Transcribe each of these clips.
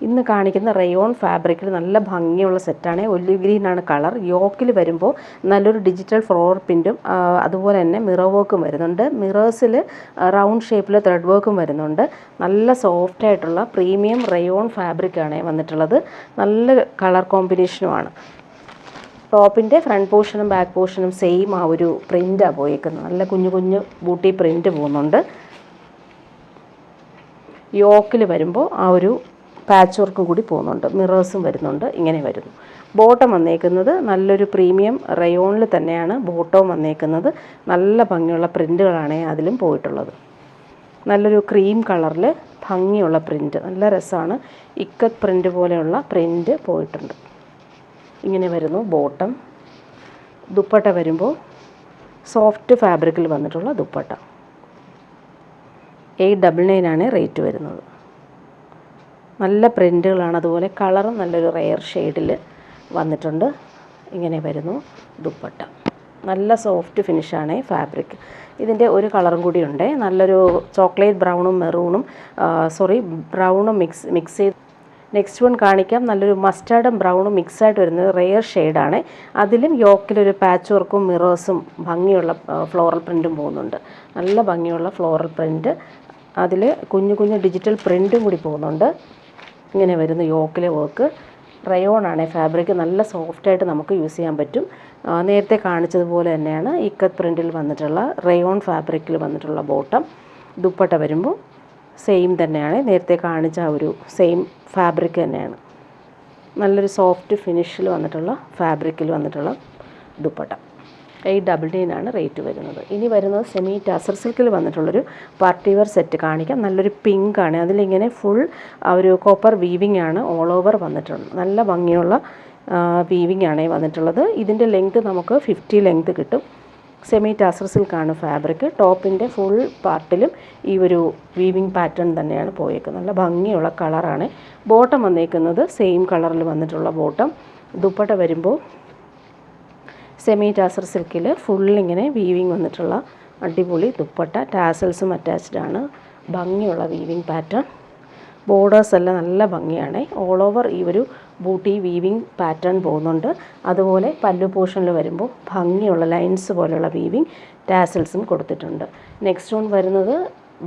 ഇന്ന് കാണിക്കുന്ന റയോൺ ഫാബ്രിക്കിൽ നല്ല ഭംഗിയുള്ള സെറ്റാണ്. ഒലിവ് ഗ്രീൻ ആണ് കളർ. യോക്കിൽ വരുമ്പോൾ നല്ലൊരു ഡിജിറ്റൽ ഫ്ലോർ പ്രിൻറ്റും അതുപോലെ തന്നെ മിറർ വർക്കും വരുന്നുണ്ട്. മിറേഴ്സിൽ റൗണ്ട് ഷേപ്പിൽ ത്രെഡ് വർക്കും വരുന്നുണ്ട്. നല്ല സോഫ്റ്റ് ആയിട്ടുള്ള പ്രീമിയം റയോൺ ഫാബ്രിക്കാണ് വന്നിട്ടുള്ളത്. നല്ല കളർ കോമ്പിനേഷനുമാണ്. ടോപ്പിൻ്റെ ഫ്രണ്ട് പോർഷനും ബാക്ക് പോർഷനും സെയിം ആ ഒരു പ്രിൻ്റാണ് പോയേക്കുന്നത്. നല്ല കുഞ്ഞു കുഞ്ഞു ബൂട്ടി പ്രിൻറ്റ് പോകുന്നുണ്ട്. യോക്കിൽ വരുമ്പോൾ ആ ഒരു പാച്ച് വർക്കും കൂടി പോകുന്നുണ്ട്. മിറേഴ്സും വരുന്നുണ്ട്. ഇങ്ങനെ വരുന്നു. ബോട്ടം വന്നേക്കുന്നത് നല്ലൊരു പ്രീമിയം റയോണിൽ തന്നെയാണ് ബോട്ടവും വന്നേക്കുന്നത്. നല്ല ഭംഗിയുള്ള പ്രിൻറ്റുകളാണ് അതിലും പോയിട്ടുള്ളത്. നല്ലൊരു ക്രീം കളറിൽ ഭംഗിയുള്ള പ്രിൻറ്റ്, നല്ല രസമാണ്. ഇക്കത്ത് പ്രിൻറ്റ് പോലെയുള്ള പ്രിൻറ്റ് പോയിട്ടുണ്ട്. ഇങ്ങനെ വരുന്നു ബോട്ടം. ദുപ്പട്ട വരുമ്പോൾ സോഫ്റ്റ് ഫാബ്രിക്കിൽ വന്നിട്ടുള്ള ദുപ്പട്ട. 899 ആണ് റേറ്റ് വരുന്നത്. നല്ല പ്രിൻറ്റുകളാണ്. അതുപോലെ കളറും നല്ലൊരു റെയർ ഷെയ്ഡിൽ വന്നിട്ടുണ്ട്. ഇങ്ങനെ വരുന്നു ദുപ്പട്ട. നല്ല സോഫ്റ്റ് ഫിനിഷാണ് ഫാബ്രിക്. ഇതിൻ്റെ ഒരു കളറും കൂടി ഉണ്ട്. നല്ലൊരു ചോക്ലേറ്റ് ബ്രൗണും മെറൂണും ബ്രൗണും മിക്സ് ചെയ്ത് നെക്സ്റ്റ് വൺ കാണിക്കാം. നല്ലൊരു മസ്റ്റാർഡും ബ്രൗണും മിക്സായിട്ട് വരുന്നത് റെയർ ഷെയ്ഡാണ്. അതിലും യോക്കിലൊരു പാച്ച് വർക്കും മിറേഴ്സും ഭംഗിയുള്ള ഫ്ലോറൽ പ്രിൻറ്റും പോകുന്നുണ്ട്. നല്ല ഭംഗിയുള്ള ഫ്ലോറൽ പ്രിൻറ്റ്. അതിൽ കുഞ്ഞു കുഞ്ഞു ഡിജിറ്റൽ പ്രിൻറ്റും കൂടി പോകുന്നുണ്ട്. ഇങ്ങനെ വരുന്നു യോക്കിലെ വർക്ക്. റയോണാണ് ഫാബ്രിക്. നല്ല സോഫ്റ്റായിട്ട് നമുക്ക് യൂസ് ചെയ്യാൻ പറ്റും. നേരത്തെ കാണിച്ചതുപോലെ തന്നെയാണ് ഇക്കത്ത് പ്രിൻറ്റിൽ വന്നിട്ടുള്ള റയോൺ ഫാബ്രിക്കിൽ വന്നിട്ടുള്ള ബോട്ടം. ദുപ്പട്ട വരുമ്പോൾ സെയിം തന്നെയാണ്. നേരത്തെ കാണിച്ച ആ ഒരു സെയിം ഫാബ്രിക് തന്നെയാണ്. നല്ലൊരു സോഫ്റ്റ് ഫിനിഷിൽ വന്നിട്ടുള്ള ഫാബ്രിക്കിൽ വന്നിട്ടുള്ള ദുപ്പട്ട. 899 ആണ് റേറ്റ് വരുന്നത്. ഇനി വരുന്നത് സെമി ടസർ സിൽക്കിൽ വന്നിട്ടുള്ളൊരു പാർട്ടി വെയർ സെറ്റ് കാണിക്കാം. നല്ലൊരു പിങ്ക് ആണ്. അതിലിങ്ങനെ ഫുൾ ഒരു കോപ്പർ വീവിംഗ് ആണ് ഓൾ ഓവർ വന്നിട്ടുണ്ട്. നല്ല ഭംഗിയുള്ള വീവിംഗ് ആണ് വന്നിട്ടുള്ളത്. ഇതിൻ്റെ ലെങ്ത് നമുക്ക് 50 ലെങ്ത് കിട്ടും. സെമി ടസർ സിൽക്കാണ് ഫാബ്രിക്. ടോപ്പിൻ്റെ ഫുൾ പാർട്ടിലും ഈ ഒരു വീവിംഗ് പാറ്റേൺ തന്നെയാണ് പോയേക്കുന്നത്. നല്ല ഭംഗിയുള്ള കളറാണ്. ബോട്ടം വന്നേക്കുന്നത് സെയിം കളറിൽ വന്നിട്ടുള്ള ബോട്ടം. ദുപ്പട്ട വരുമ്പോൾ സെമി ടസർ സിൽക്കിൽ ഫുള്ളിങ്ങനെ വീവിങ് വന്നിട്ടുള്ള അടിപൊളി ദുപ്പട്ട. ടാസൽസും അറ്റാച്ച്ഡ് ആണ്. ഭംഗിയുള്ള വീവിങ് പാറ്റേൺ. ബോർഡേഴ്സ് എല്ലാം നല്ല ഭംഗിയാണ്. ഓൾ ഓവർ ഈ ഒരു ബൂട്ടി വീവിങ് പാറ്റേൺ പോകുന്നുണ്ട്. അതുപോലെ പല്ലു പോർഷനിൽ വരുമ്പോൾ ഭംഗിയുള്ള ലൈൻസ് പോലെയുള്ള വീവിങ് ടാസൽസും കൊടുത്തിട്ടുണ്ട്. നെക്സ്റ്റ് വൺ വരുന്നത്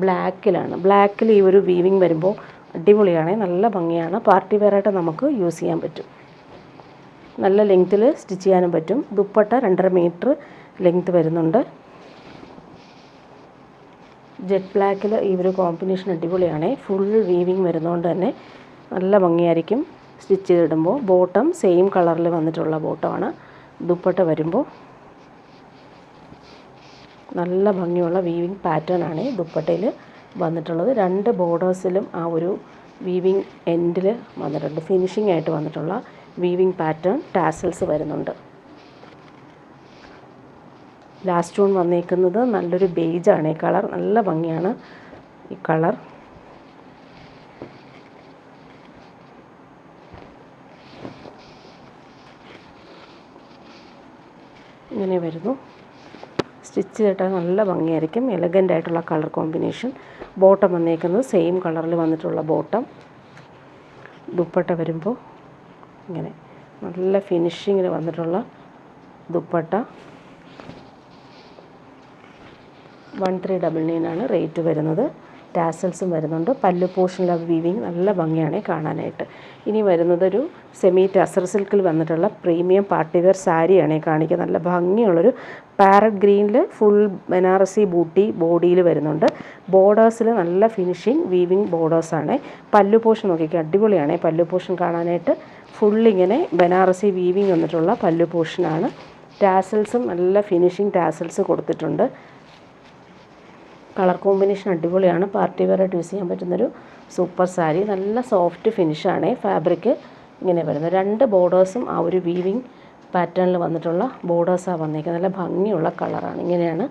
ബ്ലാക്കിലാണ്. ബ്ലാക്കിൽ ഈ ഒരു വീവിങ് വരുമ്പോൾ അടിപൊളിയാണ്. നല്ല ഭംഗിയാണ്. പാർട്ടി വെയറായിട്ട് നമുക്ക് യൂസ് ചെയ്യാൻ പറ്റും. നല്ല ലെങ്ത്തിൽ സ്റ്റിച്ച് ചെയ്യാനും പറ്റും. ദുപ്പട്ട 2.5 മീറ്റർ ലെങ്ത്ത് വരുന്നുണ്ട്. ജെറ്റ് ബ്ലാക്കിൽ ഈ ഒരു കോമ്പിനേഷൻ അടിപൊളിയാണ്. ഫുൾ വീവിങ് വരുന്നതുകൊണ്ട് തന്നെ നല്ല ഭംഗിയായിരിക്കും സ്റ്റിച്ച് ചെയ്തിടുമ്പോൾ. ബോട്ടം സെയിം കളറിൽ വന്നിട്ടുള്ള ബോട്ടമാണ്. ദുപ്പട്ട വരുമ്പോൾ നല്ല ഭംഗിയുള്ള വീവിങ് പാറ്റേൺ ആണ് ദുപ്പട്ടയിൽ വന്നിട്ടുള്ളത്. 2 ബോർഡേഴ്സിലും ആ ഒരു വീവിങ് എൻഡിൽ വന്നിട്ടുണ്ട്. ഫിനിഷിംഗ് ആയിട്ട് വന്നിട്ടുള്ള വീവിങ് പാറ്റേൺ. ടാസൽസ് വരുന്നുണ്ട്. ലാസ്റ്റ് വൺ വന്നേക്കുന്നത് നല്ലൊരു ബേജാണ്. ഈ കളർ നല്ല ഭംഗിയാണ്. ഈ കളർ ഇങ്ങനെ വരുന്നു. സ്റ്റിച്ച് ചെയ്തിട്ടാൽ നല്ല ഭംഗിയായിരിക്കും. എലഗൻ്റ് ആയിട്ടുള്ള കളർ കോമ്പിനേഷൻ. ബോട്ടം വന്നേക്കുന്നത് സെയിം കളറിൽ വന്നിട്ടുള്ള ബോട്ടം. ദുപ്പട്ട വരുമ്പോൾ ഇങ്ങനെ നല്ല ഫിനിഷിങ്ങിൽ വന്നിട്ടുള്ള ദുപ്പട്ട. 1399 ആണ് റേറ്റ് വരുന്നത്. ടാസൽസും വരുന്നുണ്ട്. പല്ലു പോർഷനിലെ വീവിങ് നല്ല ഭംഗിയാണ് കാണാനായിട്ട്. ഇനി വരുന്നതൊരു സെമി ടസർ സിൽക്കിൽ വന്നിട്ടുള്ള പ്രീമിയം പാർട്ടി വെയർ സാരിയാണ് കാണിക്കുന്നത്. നല്ല ഭംഗിയുള്ളൊരു പാരറ്റ് ഗ്രീനിൽ ഫുൾ ബനാറസി ബൂട്ടി ബോഡിയിൽ വരുന്നുണ്ട്. ബോർഡേഴ്സിൽ നല്ല ഫിനിഷിങ് വീവിങ് ബോർഡേഴ്സാണ്. പല്ലു പോർഷൻ നോക്കിക്കുക, അടിപൊളിയാണ് പല്ലു പോർഷൻ കാണാനായിട്ട്. ഫുള്ളിങ്ങനെ ബനാറസി വീവിങ് വന്നിട്ടുള്ള പല്ലു പോർഷനാണ്. ടാസൽസും നല്ല ഫിനിഷിങ് ടാസൽസ് കൊടുത്തിട്ടുണ്ട്. കളർ കോമ്പിനേഷൻ അടിപൊളിയാണ്. പാർട്ടി വെയറായിട്ട് യൂസ് ചെയ്യാൻ പറ്റുന്നൊരു സൂപ്പർ സാരി. നല്ല സോഫ്റ്റ് ഫിനിഷാണ് ഫാബ്രിക്. ഇങ്ങനെ വരുന്നത് 2 ബോർഡേഴ്സും ആ ഒരു വീവിങ് പാറ്റേണിൽ വന്നിട്ടുള്ള ബോർഡേഴ്സാണ് വന്നേക്കുന്നത്. നല്ല ഭംഗിയുള്ള കളറാണ്. ഇങ്ങനെയാണ്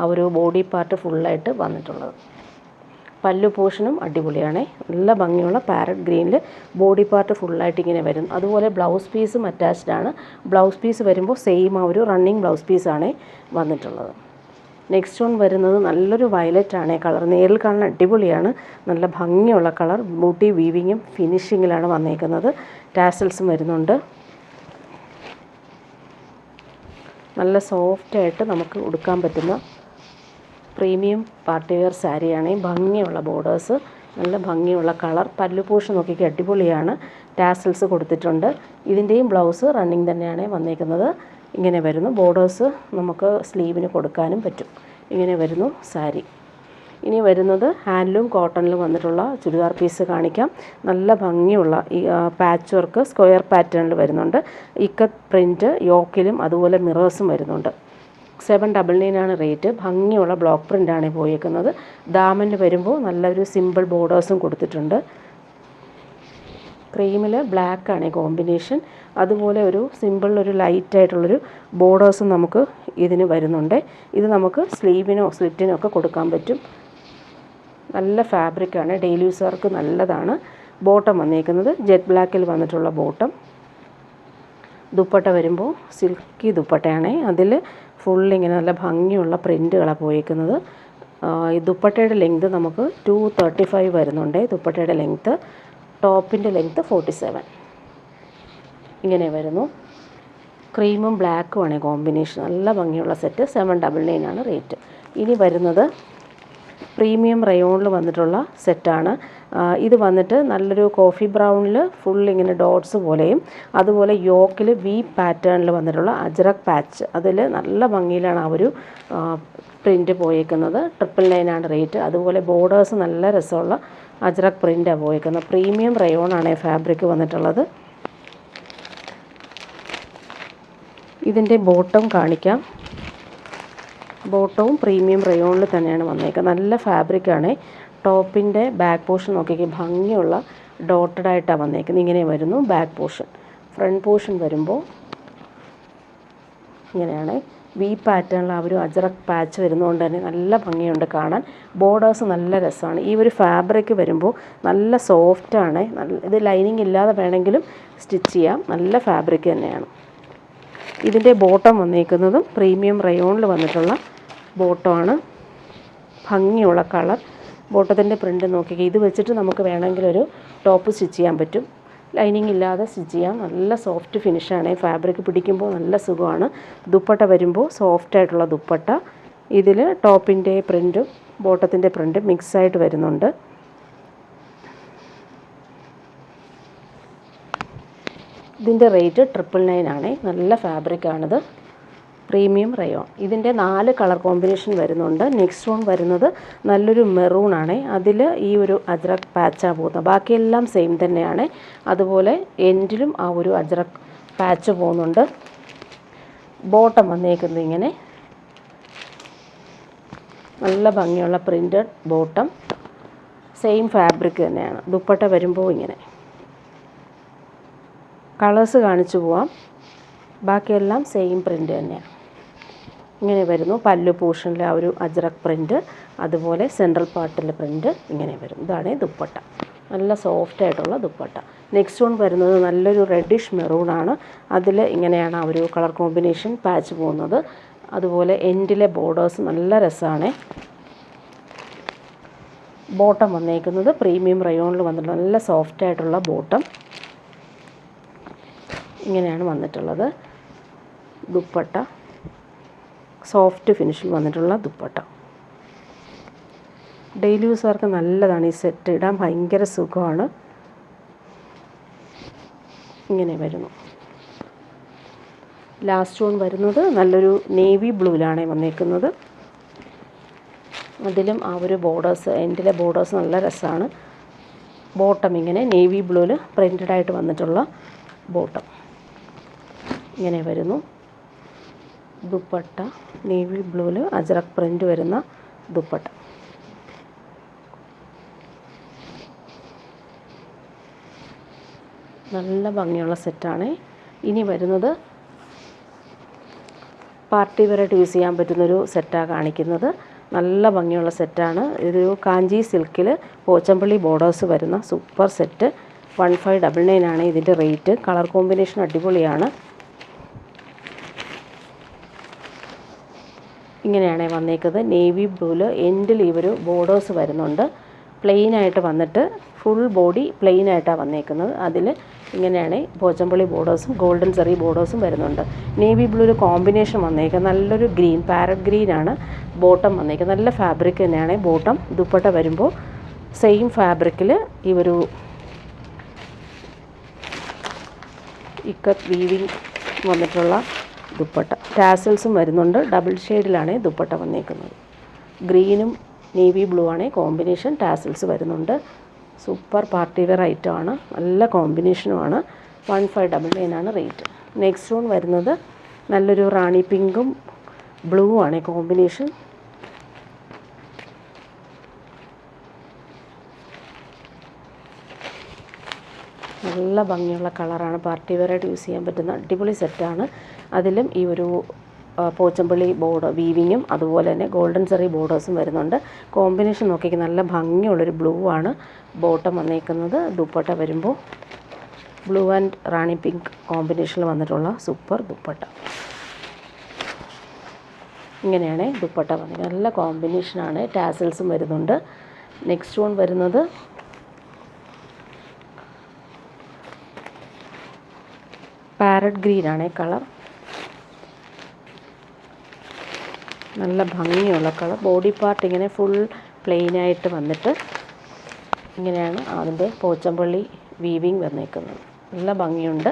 ആ ഒരു ബോഡി പാർട്ട് ഫുള്ളായിട്ട് വന്നിട്ടുള്ളത്. പല്ലു പോർഷനും അടിപൊളിയാണ്. നല്ല ഭംഗിയുള്ള പാരറ്റ് ഗ്രീനിൽ ബോഡി പാർട്ട് ഫുള്ളായിട്ട് ഇങ്ങനെ വരും. അതുപോലെ ബ്ലൗസ് പീസും അറ്റാച്ച്ഡ് ആണ്. ബ്ലൗസ് പീസ് വരുമ്പോൾ സെയിം ആ ഒരു റണ്ണിങ് ബ്ലൗസ് പീസാണ് വന്നിട്ടുള്ളത്. നെക്സ്റ്റ് വൺ വരുന്നത് നല്ലൊരു വയലറ്റ് ആണ് കളർ. നേരിൽ കാണാൻ അടിപൊളിയാണ്. നല്ല ഭംഗിയുള്ള കളർ. ബൂട്ടി വീവിങ്ങും ഫിനിഷിങ്ങിലാണ് വന്നേക്കുന്നത്. ടാസൽസും വരുന്നുണ്ട്. നല്ല സോഫ്റ്റായിട്ട് നമുക്ക് ഉടുക്കാൻ പറ്റുന്ന പ്രീമിയം പാർട്ടി വെയർ സാരിയാണ്. ഭംഗിയുള്ള ബോർഡേഴ്സ്, നല്ല ഭംഗിയുള്ള കളർ. പല്ലു പോഷൻ നോക്കിക്ക് അടിപൊളിയാണ്. ടാസൽസ് കൊടുത്തിട്ടുണ്ട്. ഇതിൻ്റെയും ബ്ലൗസ് റണ്ണിങ് തന്നെയാണ് വന്നേക്കുന്നത്. ഇങ്ങനെ വരുന്നു. ബോർഡേഴ്സ് നമുക്ക് സ്ലീവിന് കൊടുക്കാനും പറ്റും. ഇങ്ങനെ വരുന്നു സാരി. ഇനി വരുന്നത് ഹാൻഡ്ലൂം കോട്ടണിൽ വന്നിട്ടുള്ള ചുരിദാർ പീസ് കാണിക്കാം. നല്ല ഭംഗിയുള്ള ഈ പാച്ച് വർക്ക് സ്ക്വയർ പാറ്റേണിൽ വരുന്നുണ്ട്. ഇക്കത്ത് പ്രിൻറ്റ് യോക്കിലും അതുപോലെ മിറേഴ്സും വരുന്നുണ്ട്. 799 ആണ് റേറ്റ്. ഭംഗിയുള്ള ബ്ലോക്ക് പ്രിൻ്റാണ് പോയേക്കുന്നത്. ദാമന് വരുമ്പോൾ നല്ലൊരു സിമ്പിൾ ബോർഡേഴ്സും കൊടുത്തിട്ടുണ്ട്. ക്രീമിൽ ബ്ലാക്കാണ് കോമ്പിനേഷൻ. അതുപോലെ ഒരു സിമ്പിൾ ഒരു ലൈറ്റായിട്ടുള്ളൊരു ബോർഡേഴ്സും നമുക്ക് ഇതിന് വരുന്നുണ്ട്. ഇത് നമുക്ക് സ്ലീവിനോ സ്ലിറ്റിനോ ഒക്കെ കൊടുക്കാൻ പറ്റും. നല്ല ഫാബ്രിക്കാണ്. ഡെയിലി യൂസർക്ക് നല്ലതാണ്. ബോട്ടം വന്നേക്കുന്നത് ജെറ്റ് ബ്ലാക്കിൽ വന്നിട്ടുള്ള ബോട്ടം. ദുപ്പട്ട വരുമ്പോൾ സിൽക്കി ദുപ്പട്ടയാണ്. അതിൽ ഫുള്ളിങ്ങനെ നല്ല ഭംഗിയുള്ള പ്രിൻറ്റുകളാണ് പോയേക്കുന്നത്. ഈ ദുപ്പട്ടയുടെ ലെങ്ത് നമുക്ക് 235 വരുന്നുണ്ട്. ദുപ്പട്ടയുടെ ലെങ്ത്ത്. ടോപ്പിൻ്റെ ലെങ്ത്ത് 47. ഇങ്ങനെ വരുന്നു. ക്രീമും ബ്ലാക്കുമാണ് കോമ്പിനേഷൻ. നല്ല ഭംഗിയുള്ള സെറ്റ്. 799 ആണ് റേറ്റ്. ഇനി വരുന്നത് പ്രീമിയം റയോണിൽ വന്നിട്ടുള്ള സെറ്റാണ്. ഇത് വന്നിട്ട് നല്ലൊരു കോഫി ബ്രൗണിൽ ഫുൾ ഇങ്ങനെ ഡോട്ട്സ് പോലെയും അതുപോലെ യോക്കിൽ വി പാറ്റേണിൽ വന്നിട്ടുള്ള അജ്രക് പാച്ച്. അതിൽ നല്ല ഭംഗിയിലാണ് ആ ഒരു പ്രിൻറ്റ് പോയേക്കുന്നത്. 999 ആണ് റേറ്റ്. അതുപോലെ ബോർഡേഴ്സ് നല്ല രസമുള്ള അജ്രക് പ്രിൻ്റാണ് പോയേക്കുന്നത്. പ്രീമിയം റയോണാണ് ഫാബ്രിക് വന്നിട്ടുള്ളത്. ഇതിൻ്റെ ബോട്ടം കാണിക്കാം. ബോട്ടവും പ്രീമിയം റയോണിൽ തന്നെയാണ് വന്നേക്കുന്നത്. നല്ല ഫാബ്രിക്കാണ്. ടോപ്പിൻ്റെ ബാക്ക് പോർഷൻ നോക്കിയാൽ ഭംഗിയുള്ള ഡോട്ടഡ് ആയിട്ടാണ് വന്നേക്കുന്നത്. ഇങ്ങനെ വരുന്നു ബാക്ക് പോർഷൻ. ഫ്രണ്ട് പോർഷൻ വരുമ്പോൾ ഇങ്ങനെയാണ്. വി പാറ്റേണിൽ ആ ഒരു അജ്രക് പാച്ച് വരുന്നതുകൊണ്ട് തന്നെ നല്ല ഭംഗിയുണ്ട് കാണാൻ. ബോർഡേഴ്സ് നല്ല രസമാണ്. ഈ ഒരു ഫാബ്രിക് വരുമ്പോൾ നല്ല സോഫ്റ്റാണ്. ഇത് ലൈനിങ് ഇല്ലാതെ വേണമെങ്കിലും സ്റ്റിച്ച് ചെയ്യാം. നല്ല ഫാബ്രിക് തന്നെയാണ്. ഇതിൻ്റെ ബോട്ടം വന്നേക്കുന്നതും പ്രീമിയം റയോണിൽ വന്നിട്ടുള്ള ബോട്ടമാണ്. ഭംഗിയുള്ള കളർ. ബോട്ടത്തിൻ്റെ പ്രിൻ്റ് നോക്കി ഇത് വെച്ചിട്ട് നമുക്ക് വേണമെങ്കിൽ ഒരു ടോപ്പ് സ്റ്റിച്ച് ചെയ്യാൻ പറ്റും. ലൈനിങ് ഇല്ലാതെ സ്റ്റിച്ച് ചെയ്യാം. നല്ല സോഫ്റ്റ് ഫിനിഷാണ്. ഫാബ്രിക് പിടിക്കുമ്പോൾ നല്ല സുഖമാണ്. ദുപ്പട്ട വരുമ്പോൾ സോഫ്റ്റായിട്ടുള്ള ദുപ്പട്ട. ഇതിൽ ടോപ്പിൻ്റെ പ്രിൻറ്റും ബോട്ടത്തിൻ്റെ പ്രിൻറ്റും മിക്സായിട്ട് വരുന്നുണ്ട്. ഇതിൻ്റെ റേറ്റ് 999 ആണ്. നല്ല ഫാബ്രിക്കാണിത്. Premium rayon. ഇതിൻ്റെ 4 കളർ കോമ്പിനേഷൻ വരുന്നുണ്ട്. നെക്സ്റ്റ് വൺ വരുന്നത് നല്ലൊരു മെറൂണാണ്. അതിൽ ഈ ഒരു അജ്രക് പാച്ചാണ് പോകുന്നത്. ബാക്കിയെല്ലാം സെയിം തന്നെയാണ്. അതുപോലെ എൻഡിലും ആ ഒരു അജ്രക് പാച്ച് പോകുന്നുണ്ട്. ബോട്ടം വന്നേക്കുന്നത് ഇങ്ങനെ നല്ല ഭംഗിയുള്ള പ്രിൻറ്റഡ് ബോട്ടം. സെയിം ഫാബ്രിക് തന്നെയാണ്. ദുപ്പട്ട വരുമ്പോൾ ഇങ്ങനെ. കളേഴ്സ് കാണിച്ചു പോവാം. ബാക്കിയെല്ലാം സെയിം പ്രിൻ്റ് തന്നെയാണ്. ഇങ്ങനെ വരുന്നു. പല്ലു പോർഷനിൽ ആ ഒരു അജ്രക് പ്രിൻറ്റ്, അതുപോലെ സെൻട്രൽ പാർട്ടിലെ പ്രിൻറ്റ് ഇങ്ങനെ വരും. ഇതാണ് ദുപ്പട്ട. നല്ല സോഫ്റ്റായിട്ടുള്ള ദുപ്പട്ട. നെക്സ്റ്റ് വൺ വരുന്നത് നല്ലൊരു റെഡിഷ് മെറൂണാണ്. അതിൽ ഇങ്ങനെയാണ് ആ ഒരു കളർ കോമ്പിനേഷൻ പാച്ച് പോകുന്നത്. അതുപോലെ എൻഡിലെ ബോർഡേഴ്സ് നല്ല രസമാണ്. ബോട്ടം വന്നേക്കുന്നത് പ്രീമിയം റയോണിൽ വന്നിട്ട് നല്ല സോഫ്റ്റായിട്ടുള്ള ബോട്ടം ഇങ്ങനെയാണ് വന്നിട്ടുള്ളത്. ദുപ്പട്ട സോഫ്റ്റ് ഫിനിഷിൽ വന്നിട്ടുള്ള ദുപ്പട്ട. ഡെയിലി യൂസുകാർക്ക് നല്ലതാണ്. ഈ സെറ്റ് ഇടാൻ ഭയങ്കര സുഖമാണ്. ഇങ്ങനെ വരുന്നു. ലാസ്റ്റ് വൺ വരുന്നത് നല്ലൊരു നേവി ബ്ലൂവിലാണ് വന്നേക്കുന്നത്. അതിലും ആ ഒരു ബോർഡേഴ്സ് എൻഡിലെ ബോർഡേഴ്സ് നല്ല രസമാണ്. ബോട്ടം ഇങ്ങനെ നേവി ബ്ലൂവിൽ പ്രിൻറ്റഡ് ആയിട്ട് വന്നിട്ടുള്ള ബോട്ടം ഇങ്ങനെ വരുന്നു. ദുപ്പട്ട നേവി ബ്ലൂവിൽ അജ്രക് പ്രിൻറ്റ് വരുന്ന ദുപ്പട്ട. നല്ല ഭംഗിയുള്ള സെറ്റാണ്. ഇനി വരുന്നത് പാർട്ടി വെയറായിട്ട് യൂസ് ചെയ്യാൻ പറ്റുന്നൊരു സെറ്റാണ് കാണിക്കുന്നത്. നല്ല ഭംഗിയുള്ള സെറ്റാണ്. ഇതൊരു കാഞ്ചി സിൽക്കിൽ പോച്ചമ്പള്ളി ബോർഡേഴ്സ് വരുന്ന സൂപ്പർ സെറ്റ്. 1599 ആണ് ഇതിൻ്റെ റേറ്റ്. കളർ കോമ്പിനേഷൻ അടിപൊളിയാണ്. ഇങ്ങനെയാണ് വന്നേക്കുന്നത്. നേവി ബ്ലൂവിൽ എൻഡിൽ ഈ ഒരു ബോർഡേഴ്സ് വരുന്നുണ്ട്. പ്ലെയിനായിട്ട് വന്നിട്ട് ഫുൾ ബോഡി പ്ലെയിനായിട്ടാണ് വന്നേക്കുന്നത്. അതിൽ ഇങ്ങനെയാണ് പോച്ചമ്പള്ളി ബോർഡേഴ്സും ഗോൾഡൻ സെറി ബോർഡേഴ്സും വരുന്നുണ്ട്. നേവി ബ്ലൂവിൽ കോമ്പിനേഷൻ വന്നേക്കുന്നത് നല്ലൊരു ഗ്രീൻ, പാരറ്റ് ഗ്രീനാണ് ബോട്ടം വന്നേക്കുന്നത്. നല്ല ഫാബ്രിക് തന്നെയാണ് ബോട്ടം. ദുപ്പട്ട വരുമ്പോൾ സെയിം ഫാബ്രിക്കിൽ ഈ ഒരു ഇക്കത്ത് വീവിങ് വന്നിട്ടുള്ള ദുപ്പട്ട. ടാസൽസും വരുന്നുണ്ട്. ഡബിൾ ഷെയ്ഡിലാണ് ദുപ്പട്ട വന്നേക്കുന്നത്. ഗ്രീനും നേവി ബ്ലൂ ആണ് കോമ്പിനേഷൻ. ടാസൽസ് വരുന്നുണ്ട്. സൂപ്പർ പാർട്ടി വെയർ ഐറ്റമാണ്. നല്ല കോമ്പിനേഷനുമാണ്. 1599 ആണ് റേറ്റ്. നെക്സ്റ്റ് വൺ വരുന്നത് നല്ലൊരു റാണി പിങ്കും ബ്ലൂ ആണ് കോമ്പിനേഷൻ. നല്ല ഭംഗിയുള്ള കളറാണ്. പാർട്ടി വെയറായിട്ട് യൂസ് ചെയ്യാൻ പറ്റുന്ന അടിപൊളി സെറ്റാണ്. അതിലും ഈ ഒരു പോച്ചമ്പള്ളി ബോർഡർ വീവിങ്ങും അതുപോലെ തന്നെ ഗോൾഡൻ സെറി ബോർഡേഴ്സും വരുന്നുണ്ട്. കോമ്പിനേഷൻ നോക്കിയാൽ നല്ല ഭംഗിയുള്ളൊരു ബ്ലൂ ആണ് ബോട്ടം വന്നേക്കുന്നത്. ദുപ്പട്ട വരുമ്പോൾ ബ്ലൂ ആൻഡ് റാണി പിങ്ക് കോമ്പിനേഷനിൽ വന്നിട്ടുള്ള സൂപ്പർ ദുപ്പട്ട. ഇങ്ങനെയാണ് ദുപ്പട്ട വന്നത്. നല്ല കോമ്പിനേഷനാണ്. ടാസൽസും വരുന്നുണ്ട്. നെക്സ്റ്റ് വൺ വരുന്നത് പാരറ്റ് ഗ്രീനാണ് കളർ. നല്ല ഭംഗിയുള്ള കളർ. ബോഡി പാർട്ട് ഇങ്ങനെ ഫുൾ പ്ലെയിനായിട്ട് വന്നിട്ട് ഇങ്ങനെയാണ് അതിൻ്റെ പോച്ചമ്പള്ളി വീവിങ് വന്നേക്കുന്നത്. നല്ല ഭംഗിയുണ്ട്.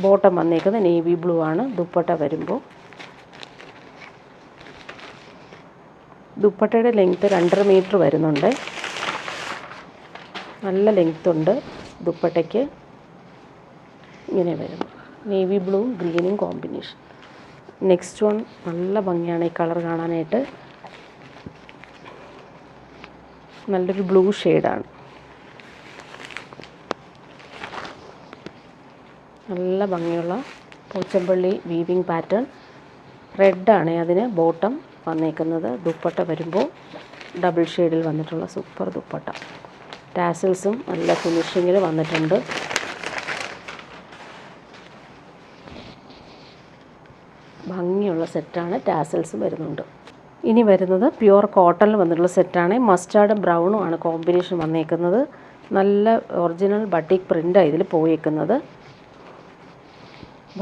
ബോട്ടം വന്നേക്കുന്നത് നേവി ബ്ലൂ ആണ്. ദുപ്പട്ട വരുമ്പോൾ ദുപ്പട്ടയുടെ ലെങ്ത്ത് 2.5 മീറ്റർ വരുന്നുണ്ട്. നല്ല ലെങ്ത്ത് ഉണ്ട് ദുപ്പട്ടയ്ക്ക്. ഇങ്ങനെ വരുന്നു. നേവി ബ്ലൂവും ഗ്രീനും കോമ്പിനേഷൻ. നെക്സ്റ്റ് വൺ നല്ല ഭംഗിയാണ് ഈ കളർ കാണാനായിട്ട്. നല്ലൊരു ബ്ലൂ ഷെയ്ഡാണ്. നല്ല ഭംഗിയുള്ള പോച്ചമ്പള്ളി വീവിങ് പാറ്റേൺ. റെഡാണ് അതിന് ബോട്ടം വന്നേക്കുന്നത്. ദുപ്പട്ട വരുമ്പോൾ ഡബിൾ ഷെയ്ഡിൽ വന്നിട്ടുള്ള സൂപ്പർ ദുപ്പട്ട. ടാസൽസും നല്ല ഫിനിഷിങ്ങിൽ വന്നിട്ടുണ്ട്. ഭംഗിയുള്ള സെറ്റാണ്. ടാസൽസും വരുന്നുണ്ട്. ഇനി വരുന്നത് പ്യുവർ കോട്ടണിൽ വന്നിട്ടുള്ള സെറ്റാണ്. മസ്റ്റാർഡും ബ്രൗണും ആണ് കോമ്പിനേഷൻ വന്നേക്കുന്നത്. നല്ല ഒറിജിനൽ ബട്ടിക് പ്രിൻ്റാണ് ഇതിൽ പോയേക്കുന്നത്.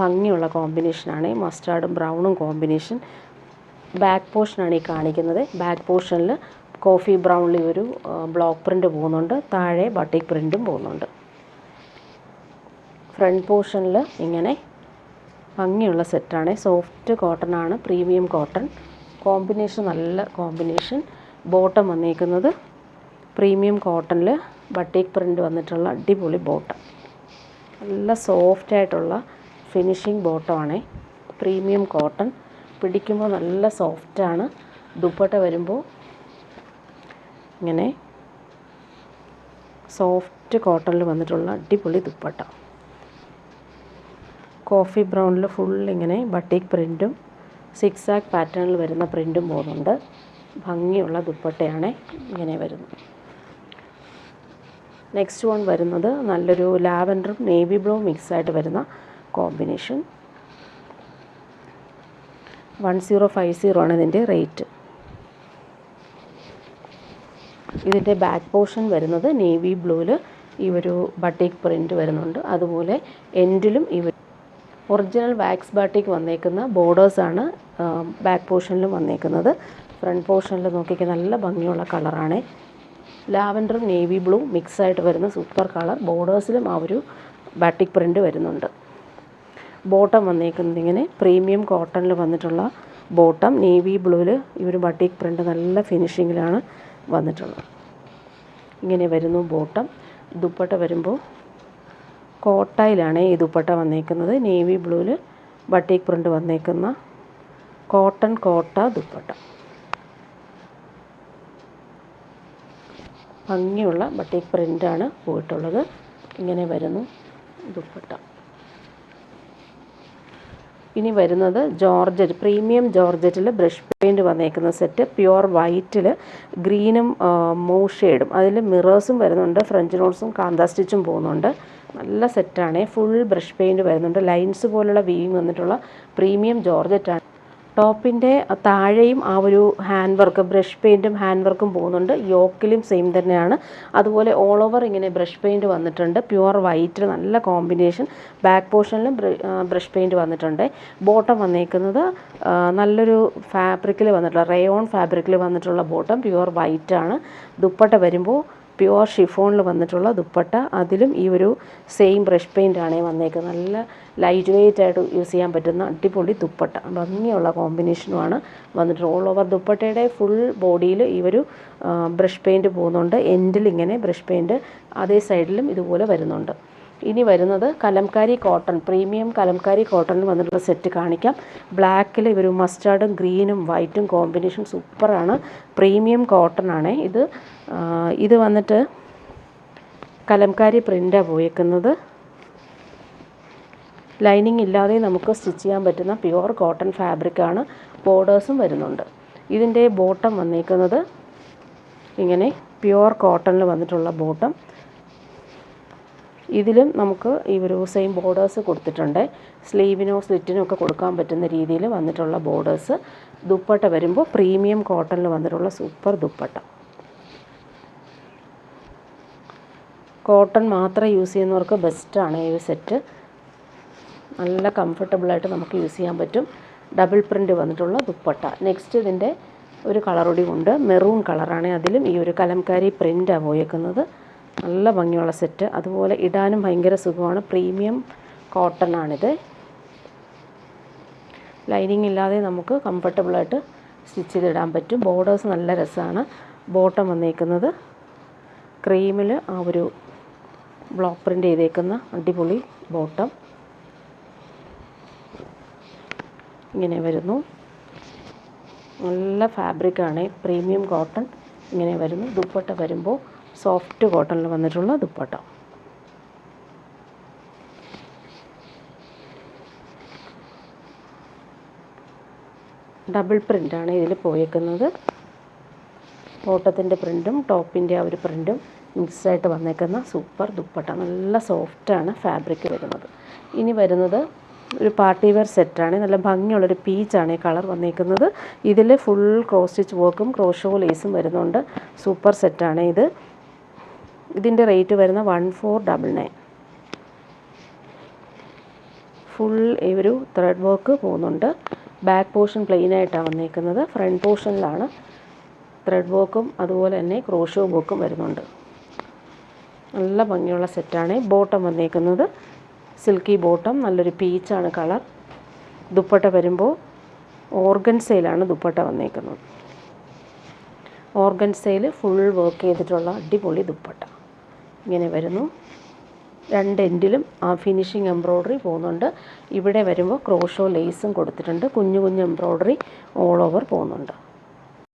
ഭംഗിയുള്ള കോമ്പിനേഷനാണ്. മസ്റ്റാർഡും ബ്രൗണും കോമ്പിനേഷൻ. ബാക്ക് പോർഷനാണ് ഈ കാണിക്കുന്നത്. ബാക്ക് പോർഷനിൽ കോഫി ബ്രൗണിൽ ഒരു ബ്ലോക്ക് പ്രിൻ്റ് പോകുന്നുണ്ട്. താഴെ ബട്ടിക് പ്രിൻറ്റും പോകുന്നുണ്ട്. ഫ്രണ്ട് പോർഷനിൽ ഇങ്ങനെ ഭംഗിയുള്ള സെറ്റാണ്. സോഫ്റ്റ് കോട്ടൺ ആണ്. Premium cotton. കോമ്പിനേഷൻ നല്ല കോമ്പിനേഷൻ. ബോട്ടം വന്നേക്കുന്നത് പ്രീമിയം കോട്ടണിൽ ബട്ടിക് പ്രിൻ്റ് വന്നിട്ടുള്ള അടിപൊളി ബോട്ടം. നല്ല സോഫ്റ്റായിട്ടുള്ള ഫിനിഷിങ് ബോട്ടമാണ്. Premium cotton. പിടിക്കുമ്പോൾ നല്ല സോഫ്റ്റാണ്. ദുപ്പട്ട വരുമ്പോൾ ഇങ്ങനെ സോഫ്റ്റ് കോട്ടണിൽ വന്നിട്ടുള്ള അടിപൊളി ദുപ്പട്ട. കോഫി ബ്രൗണിൽ ഫുൾ ഇങ്ങനെ ബട്ടിക് പ്രിൻറ്റും സിക്സാക്ക് പാറ്റേണിൽ വരുന്ന പ്രിൻറ്റും പോകുന്നുണ്ട്. ഭംഗിയുള്ള ദുപ്പട്ടയാണ്. ഇങ്ങനെ വരുന്നു. നെക്സ്റ്റ് വൺ വരുന്നത് നല്ലൊരു ലാവൻഡറും നേവി ബ്ലൂ മിക്സായിട്ട് വരുന്ന കോമ്പിനേഷൻ. 1050 ആണ് ഇതിൻ്റെ റേറ്റ്. ഇതിൻ്റെ ബാക്ക് പോർഷൻ വരുന്നത് നേവി ബ്ലൂവിൽ ഈ ഒരു ബട്ടിക് പ്രിൻറ്റ് വരുന്നുണ്ട്. അതുപോലെ എൻഡിലും ഈ ഒറിജിനൽ വാക്സ് ബാട്ടിക് വന്നേക്കുന്ന ബോർഡേഴ്സാണ് ബാക്ക് പോർഷനിലും വന്നേക്കുന്നത്. ഫ്രണ്ട് പോർഷനിൽ നോക്കിയാൽ നല്ല ഭംഗിയുള്ള കളറാണ്. ലാവൻഡറും നേവി ബ്ലൂ മിക്സായിട്ട് വരുന്ന സൂപ്പർ കളർ. ബോർഡേഴ്സിലും ആ ഒരു ബാട്ടിക് പ്രിൻറ്റ് വരുന്നുണ്ട്. ബോട്ടം വന്നേക്കുന്നത് ഇങ്ങനെ പ്രീമിയം കോട്ടണിൽ വന്നിട്ടുള്ള ബോട്ടം. നേവി ബ്ലൂവിൽ ഈ ഒരു ബട്ടിക് പ്രിൻറ്റ് നല്ല ഫിനിഷിങ്ങിലാണ് വന്നിട്ടുള്ളത്. ഇങ്ങനെ വരുന്നു ബോട്ടം. ദുപ്പട്ട വരുമ്പോൾ കോട്ടയിലാണ് ഈ ദുപ്പട്ട വന്നേക്കുന്നത്. നേവി ബ്ലൂവിൽ ബട്ടിക് പ്രിൻ്റ് വന്നേക്കുന്ന കോട്ടൺ കോട്ട ദുപ്പട്ട. ഭംഗിയുള്ള ബട്ടിക് പ്രിൻ്റാണ് പോയിട്ടുള്ളത്. ഇങ്ങനെ വരുന്നു ദുപ്പട്ട. ഇനി വരുന്നത് ജോർജറ്റ്, പ്രീമിയം ജോർജറ്റിൽ ബ്രഷ് പെയിൻറ്റ് വന്നേക്കുന്ന സെറ്റ്. പ്യുവർ വൈറ്റിൽ ഗ്രീനും മൂവ് ഷെയ്ഡും അതിൽ മിറേഴ്സും വരുന്നുണ്ട്. ഫ്രഞ്ച് നോട്ട്സും കാന്താ സ്റ്റിച്ചും പോകുന്നുണ്ട്. നല്ല സെറ്റാണ്. ഫുൾ ബ്രഷ് പെയിൻറ്റ് വരുന്നുണ്ട്. ലൈൻസ് പോലുള്ള വീവിങ് വന്നിട്ടുള്ള പ്രീമിയം ജോർജറ്റാണ്. ടോപ്പിൻ്റെ താഴെയും ആ ഒരു ഹാൻഡ് വർക്ക്, ബ്രഷ് പെയിൻറ്റും ഹാൻഡ് വർക്കും പോകുന്നുണ്ട്. യോക്കിലും സെയിം തന്നെയാണ്. അതുപോലെ ഓൾ ഓവർ ഇങ്ങനെ ബ്രഷ് പെയിൻറ്റ് വന്നിട്ടുണ്ട്. പ്യുവർ വൈറ്റിൽ നല്ല കോമ്പിനേഷൻ. ബാക്ക് പോർഷനിലും ബ്രഷ് പെയിൻറ്റ് വന്നിട്ടുണ്ട്. ബോട്ടം വന്നേക്കുന്നത് നല്ലൊരു ഫാബ്രിക്കിൽ വന്നിട്ടുള്ള റയോൺ ഫാബ്രിക്കിൽ വന്നിട്ടുള്ള ബോട്ടം, പ്യുവർ വൈറ്റാണ്. ദുപ്പട്ട വരുമ്പോൾ പ്യുവർ ഷിഫോണിൽ വന്നിട്ടുള്ള ദുപ്പട്ട, അതിലും ഈ ഒരു സെയിം ബ്രഷ് പെയിൻ്റാണ് വന്നേക്കുന്നത്. നല്ല ലൈറ്റ് വെയ്റ്റ് ആയിട്ട് യൂസ് ചെയ്യാൻ പറ്റുന്ന അടിപൊളി ദുപ്പട്ട, ഭംഗിയുള്ള കോമ്പിനേഷനുമാണ് വന്നിട്ടുള്ളത്. ഓൾ ഓവർ ദുപ്പട്ടയുടെ ഫുൾ ബോഡിയിൽ ഈ ഒരു ബ്രഷ് പെയിൻറ്റ് പോകുന്നുണ്ട്. എൻഡിൽ ഇങ്ങനെ ബ്രഷ് പെയിൻറ്റ്, അതേ സൈഡിലും ഇതുപോലെ വരുന്നുണ്ട്. ഇനി വരുന്നത് കലംകാരി കോട്ടൺ, പ്രീമിയം കലംകാരി കോട്ടണിൽ വന്നിട്ടുള്ള സെറ്റ് കാണിക്കാം. ബ്ലാക്കിൽ ഇവർ മസ്റ്റാർഡും ഗ്രീനും വൈറ്റും കോമ്പിനേഷൻ സൂപ്പറാണ്. പ്രീമിയം കോട്ടൺ ആണ് ഇത്. ഇത് വന്നിട്ട് കലംകാരി പ്രിൻ്റാണ് പോയേക്കുന്നത്. ലൈനിങ് ഇല്ലാതെ നമുക്ക് സ്റ്റിച്ച് ചെയ്യാൻ പറ്റുന്ന പ്യുവർ കോട്ടൺ ഫാബ്രിക്കാണ്. ബോർഡേഴ്സും വരുന്നുണ്ട്. ഇതിൻ്റെ ബോട്ടം വന്നേക്കുന്നത് ഇങ്ങനെ പ്യുവർ കോട്ടണിൽ വന്നിട്ടുള്ള ബോട്ടം. ഇതിലും നമുക്ക് ഈ ഒരു സെയിം ബോർഡേഴ്സ് കൊടുത്തിട്ടുണ്ട്. സ്ലീവിനോ സ്ലിറ്റിനോ ഒക്കെ കൊടുക്കാൻ പറ്റുന്ന രീതിയിൽ വന്നിട്ടുള്ള ബോർഡേഴ്സ്. ദുപ്പട്ട വരുമ്പോൾ പ്രീമിയം കോട്ടണിൽ വന്നിട്ടുള്ള സൂപ്പർ ദുപ്പട്ട. കോട്ടൺ മാത്രം യൂസ് ചെയ്യുന്നവർക്ക് ബെസ്റ്റാണ് ഈ സെറ്റ്. നല്ല കംഫർട്ടബിളായിട്ട് നമുക്ക് യൂസ് ചെയ്യാൻ പറ്റും. ഡബിൾ പ്രിൻ്റ് വന്നിട്ടുള്ള ദുപ്പട്ട. നെക്സ്റ്റ് ഇതിൻ്റെ ഒരു കളറൂടി ഉണ്ട്, മെറൂൺ കളറാണ്. അതിലും ഈ ഒരു കലംകാരി പ്രിൻ്റാണ് പോയേക്കുന്നത്. നല്ല ഭംഗിയുള്ള സെറ്റ്. അതുപോലെ ഇടാനും ഭയങ്കര സുഖമാണ്. പ്രീമിയം കോട്ടൺ ആണിത്. ലൈനിങ് ഇല്ലാതെ നമുക്ക് കംഫർട്ടബിളായിട്ട് സ്റ്റിച്ച് ചെയ്തിടാൻ പറ്റും. ബോർഡേഴ്സ് നല്ല രസമാണ്. ബോട്ടം വന്നേക്കുന്നത് ക്രീമിൽ ആ ഒരു ബ്ലോക്ക് പ്രിൻ്റ് ചെയ്തേക്കുന്ന അടിപൊളി ബോട്ടം ഇങ്ങനെ വരുന്നു. നല്ല ഫാബ്രിക്കാണ്, പ്രീമിയം കോട്ടൺ ഇങ്ങനെ വരുന്നു. ദുപ്പട്ട വരുമ്പോൾ സോഫ്റ്റ് കോട്ടണിൽ വന്നിട്ടുള്ള ദുപ്പട്ട. ഡബിൾ പ്രിൻ്റാണ് ഇതിൽ പോയേക്കുന്നത്. ബോട്ടത്തിൻ്റെ പ്രിൻറ്റും ടോപ്പിൻ്റെ ആ ഒരു പ്രിൻറ്റും മിക്സായിട്ട് വന്നേക്കുന്ന സൂപ്പർ ദുപ്പട്ട. നല്ല സോഫ്റ്റാണ് ഫാബ്രിക് വരുന്നത്. ഇനി വരുന്നത് ഒരു പാർട്ടി വെയർ സെറ്റാണ്. നല്ല ഭംഗിയുള്ളൊരു പീച്ചാണ് ഈ കളർ വന്നേക്കുന്നത്. ഇതിൽ ഫുൾ ക്രോസ് സ്റ്റിച്ച് വർക്കും ക്രോഷോ ലേസും വരുന്നുണ്ട്. സൂപ്പർ സെറ്റാണ് ഇത്. ഇതിൻ്റെ റേറ്റ് വരുന്ന 1499. ഫുൾ ഈ ഒരു ത്രെഡ് വർക്ക് പോകുന്നുണ്ട്. ബാക്ക് പോർഷൻ പ്ലെയിൻ ആയിട്ടാണ് വന്നേക്കുന്നത്. ഫ്രണ്ട് പോർഷനിലാണ് ത്രെഡ് വർക്കും അതുപോലെ തന്നെ ക്രോഷോ വർക്കും വരുന്നുണ്ട്. നല്ല ഭംഗിയുള്ള സെറ്റാണ്. ബോട്ടം വന്നേക്കുന്നത് സിൽക്കി ബോട്ടം, നല്ലൊരു പീച്ചാണ് കളർ. ദുപ്പട്ട വരുമ്പോൾ ഓർഗൻസയിലാണ് ദുപ്പട്ട വന്നേക്കുന്നത്. ഓർഗൻസയിൽ ഫുൾ വർക്ക് ചെയ്തിട്ടുള്ള അടിപൊളി ദുപ്പട്ട ഇങ്ങനെ വരുന്നു. രണ്ട് എൻഡിലും ആ ഫിനിഷിങ് എംബ്രോയ്ഡറി പോകുന്നുണ്ട്. ഇവിടെ വരുമ്പോൾ ക്രോഷോ ലേസും കൊടുത്തിട്ടുണ്ട്. കുഞ്ഞു കുഞ്ഞു എംബ്രോയ്ഡറി ഓൾ ഓവർ പോകുന്നുണ്ട്.